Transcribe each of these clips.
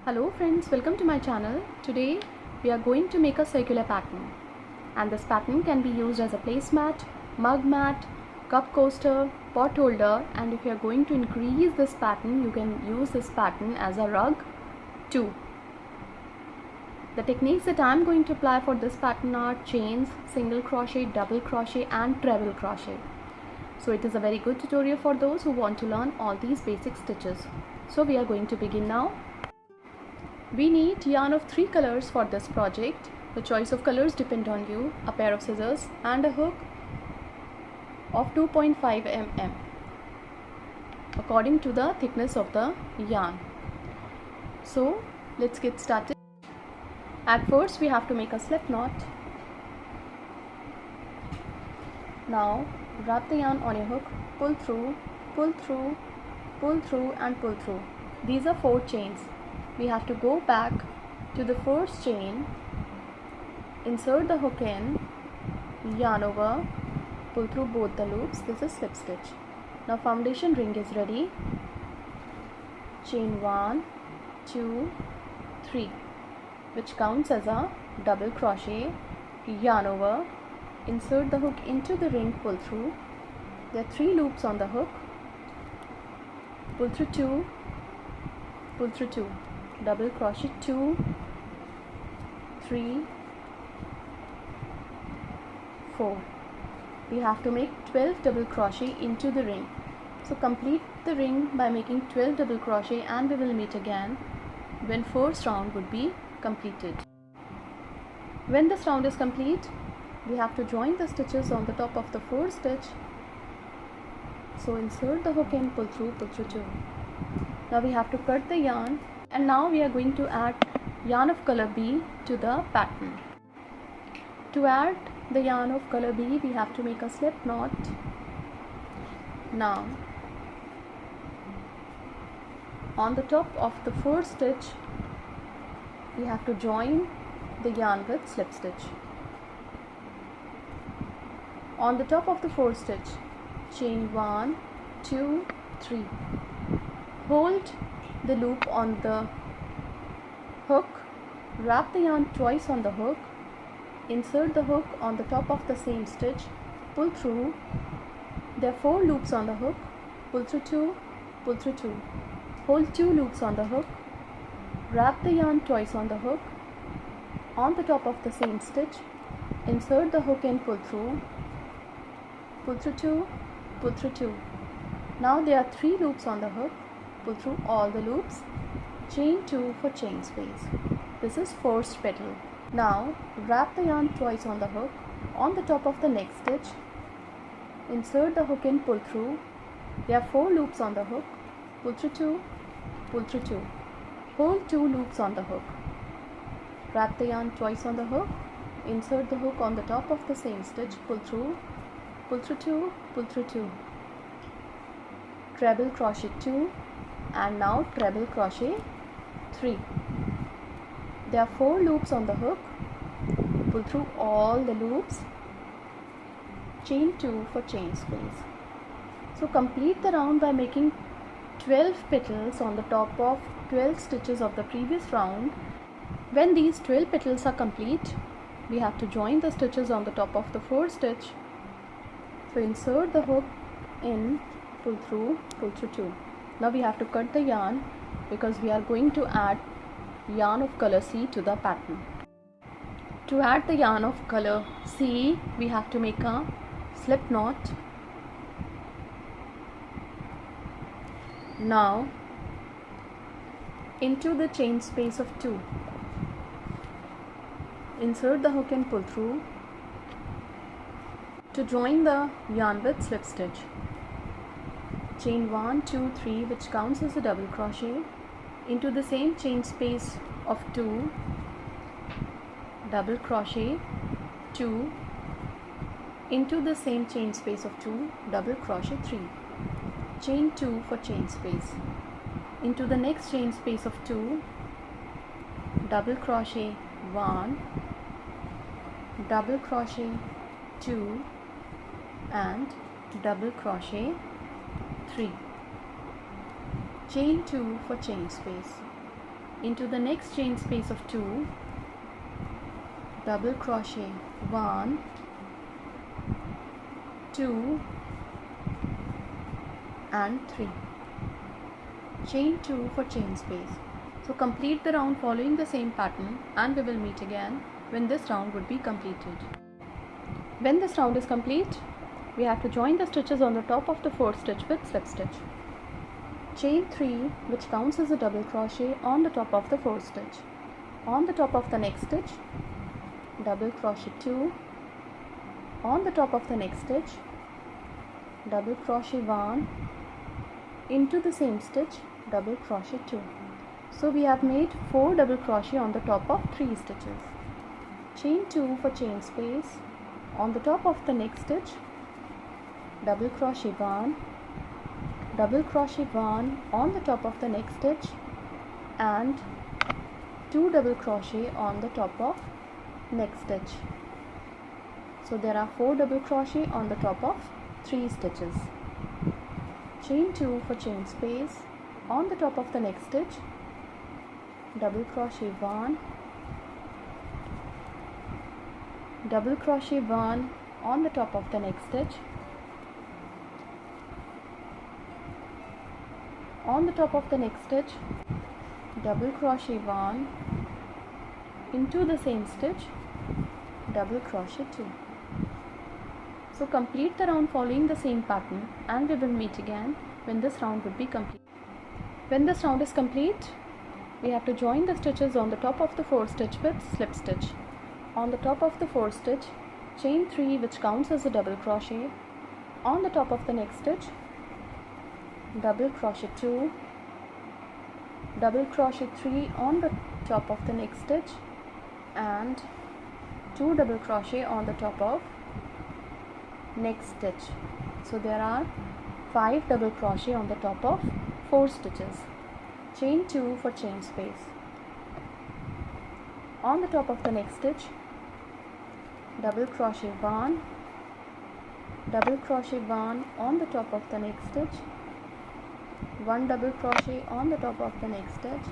Hello friends, welcome to my channel. Today we are going to make a circular pattern, and this pattern can be used as a placemat, mug mat, cup coaster, pot holder, and if you are going to increase this pattern you can use this pattern as a rug too. The techniques that I am going to apply for this pattern are chains, single crochet, double crochet and treble crochet. So it is a very good tutorial for those who want to learn all these basic stitches. So we are going to begin now. We need yarn of 3 colors for this project. The choice of colors depend on you. A pair of scissors and a hook of 2.5 mm according to the thickness of the yarn. So let's get started. At first we have to make a slip knot. Now wrap the yarn on your hook, pull through, pull through, pull through and pull through. These are 4 chains. We have to go back to the first chain, insert the hook in, yarn over, pull through both the loops. This is slip stitch. Now foundation ring is ready. Chain 1, 2, 3, which counts as a double crochet, yarn over, insert the hook into the ring, pull through. There are 3 loops on the hook, pull through 2, pull through 2, double crochet 2, 3, 4. We have to make 12 double crochet into the ring. So complete the ring by making 12 double crochet, and we will meet again when first round would be completed. When this round is complete, we have to join the stitches on the top of the first stitch. So insert the hook in, pull through 2. Now we have to cut the yarn, and now we are going to add yarn of color B to the pattern. To add the yarn of color B, we have to make a slip knot. Now on the top of the first stitch we have to join the yarn with slip stitch. On the top of the first stitch, chain 1, 2, 3. Hold the loop on the hook, wrap the yarn twice on the hook, insert the hook on the top of the same stitch, pull through. There are 4 loops on the hook, pull through 2, pull through 2. Hold 2 loops on the hook, wrap the yarn twice on the hook, on the top of the same stitch, insert the hook and pull through 2, pull through 2. Now there are 3 loops on the hook, pull through all the loops, chain 2 for chain space. This is first petal. Now wrap the yarn twice on the hook, on the top of the next stitch, insert the hook and pull through. There are 4 loops on the hook, pull through 2, pull through 2. Hold 2 loops on the hook, wrap the yarn twice on the hook, insert the hook on the top of the same stitch, pull through 2, pull through 2. Treble crochet 2, and now treble crochet 3. There are 4 loops on the hook, pull through all the loops, chain 2 for chain space. So complete the round by making 12 petals on the top of 12 stitches of the previous round. When these 12 petals are complete, we have to join the stitches on the top of the first stitch. So insert the hook in, pull through 2. Now we have to cut the yarn because we are going to add yarn of color C to the pattern. To add the yarn of color C, we have to make a slip knot. Now into the chain space of 2, insert the hook and pull through to join the yarn with slip stitch. Chain 1, 2, 3, which counts as a double crochet, into the same chain space of 2, double crochet 2, into the same chain space of 2, double crochet 3, chain 2 for chain space. Into the next chain space of 2, double crochet 1, double crochet 2 and double crochet 3, chain 2 for chain space. into the next chain space of 2, double crochet 1, 2 and 3, chain 2 for chain space. So complete the round following the same pattern, and we will meet again when this round would be completed. When this round is complete, we have to join the stitches on the top of the 4th stitch with slip stitch. Chain 3, which counts as a double crochet on the top of the 4th stitch. On the top of the next stitch, double crochet 2. On the top of the next stitch, double crochet 1. Into the same stitch, double crochet 2. So we have made 4 double crochet on the top of 3 stitches. Chain 2 for chain space. On the top of the next stitch, double crochet 1, double crochet 1 on the top of the next stitch, and 2 double crochet on the top of next stitch. So there are 4 double crochet on the top of 3 stitches. Chain 2 for chain space. On the top of the next stitch, double crochet 1, double crochet 1 on the top of the next stitch. On the top of the next stitch, double crochet 1, into the same stitch, double crochet 2. So complete the round following the same pattern, and we will meet again when this round would be complete. When this round is complete, we have to join the stitches on the top of the 4th stitch with slip stitch. On the top of the 4th stitch, chain 3, which counts as a double crochet. On the top of the next stitch, double crochet 2, double crochet 3 on the top of the next stitch, and 2 double crochet on the top of next stitch. So there are 5 double crochet on the top of 4 stitches. Chain 2 for chain space. On the top of the next stitch, double crochet 1, double crochet 1 on the top of the next stitch, 1 double crochet on the top of the next stitch,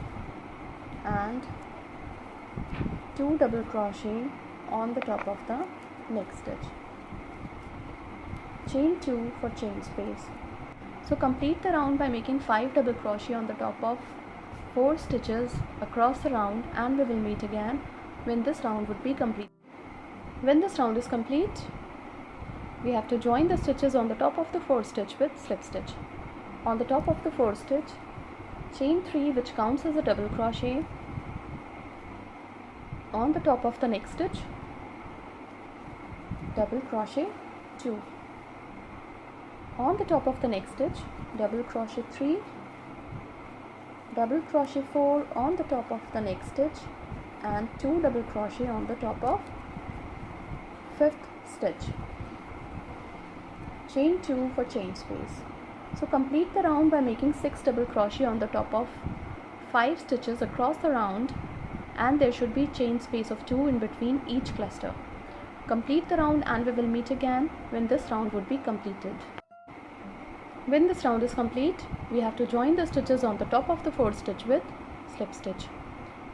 and 2 double crochet on the top of the next stitch. Chain 2 for chain space. So complete the round by making 5 double crochet on the top of 4 stitches across the round, and we will meet again when this round would be complete. When this round is complete, we have to join the stitches on the top of the 4th stitch with slip stitch. On the top of the 4th stitch, chain 3, which counts as a double crochet. On the top of the next stitch, double crochet 2. On the top of the next stitch, double crochet 3, double crochet 4 on the top of the next stitch, and 2 double crochet on the top of 5th stitch. Chain 2 for chain space. So complete the round by making 6 double crochet on the top of 5 stitches across the round, and there should be chain space of 2 in between each cluster. Complete the round, and we will meet again when this round would be completed. When this round is complete, we have to join the stitches on the top of the 4th stitch with slip stitch.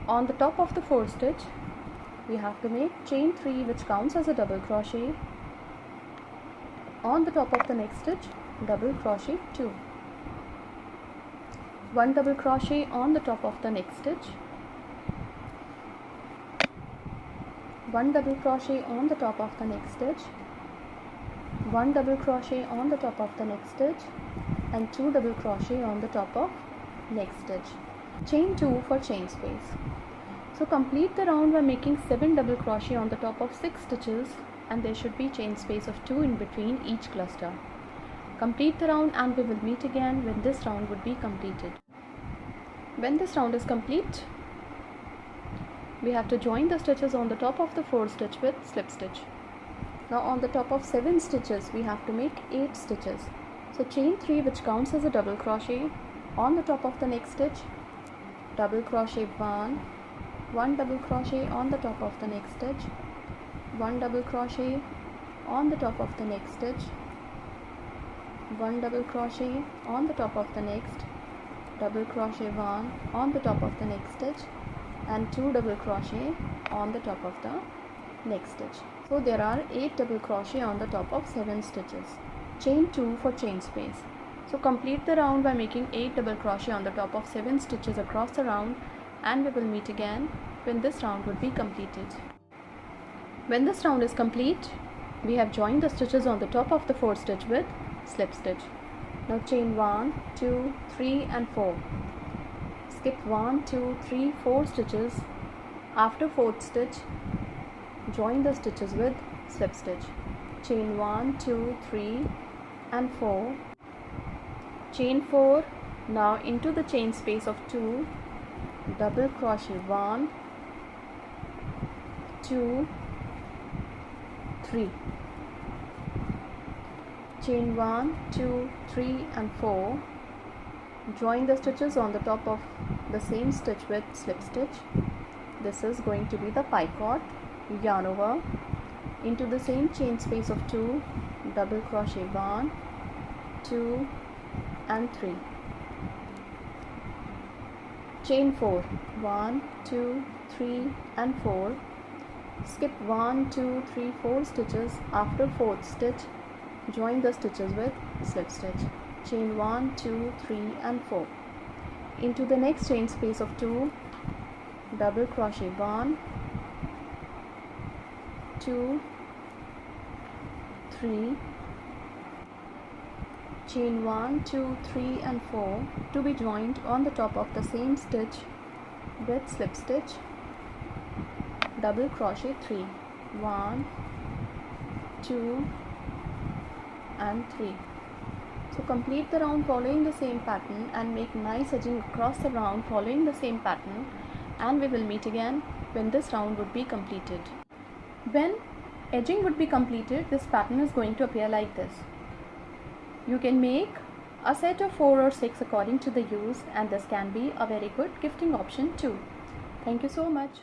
On the top of the 4th stitch, we have to make chain 3, which counts as a double crochet. On the top of the next stitch, double crochet 2. 1 double crochet on the top of the next stitch, 1 double crochet on the top of the next stitch, 1 double crochet on the top of the next stitch, and 2 double crochet on the top of next stitch. Chain 2 for chain space. So complete the round by making 7 double crochet on the top of 6 stitches, and there should be chain space of 2 in between each cluster. Complete the round, and we will meet again when this round would be completed. When this round is complete, we have to join the stitches on the top of the 4th stitch with slip stitch. Now on the top of 7 stitches, we have to make 8 stitches. So chain 3, which counts as a double crochet. On the top of the next stitch, double crochet 1, 1 double crochet on the top of the next stitch, 1 double crochet on the top of the next stitch, 1 double crochet on the top of the next, double crochet 1 on the top of the next stitch and 2 double crochet on the top of the next stitch. So there are 8 double crochet on the top of 7 stitches. Chain 2 for chain space. So complete the round by making 8 double crochet on the top of 7 stitches across the round, and we will meet again when this round would be completed. When this round is complete, we have joined the stitches on the top of the 4th stitch with slip stitch. Now chain 1, 2, 3 and 4. Skip 1, 2, 3, 4 stitches. After 4th stitch, join the stitches with slip stitch. Chain 1, 2, 3 and 4. Chain 4. Now into the chain space of 2, double crochet 1, 2, 3. Chain 1, 2, 3 and 4. Join the stitches on the top of the same stitch with slip stitch. This is going to be the picot. Yarn over into the same chain space of 2, double crochet 1, 2 and 3. Chain 4, 1, 2, 3 and 4. Skip 1, 2, 3, 4 stitches. After 4th stitch, join the stitches with slip stitch. Chain 1, 2, 3 and 4. Into the next chain space of 2, double crochet 1, 2, 3. Chain 1, 2, 3 and 4 to be joined on the top of the same stitch with slip stitch. Double crochet 3, 1, 2 and 3. So complete the round following the same pattern and make nice edging across the round following the same pattern, and we will meet again when this round would be completed. When edging would be completed, this pattern is going to appear like this. You can make a set of 4 or 6 according to the use, and this can be a very good gifting option too. Thank you so much.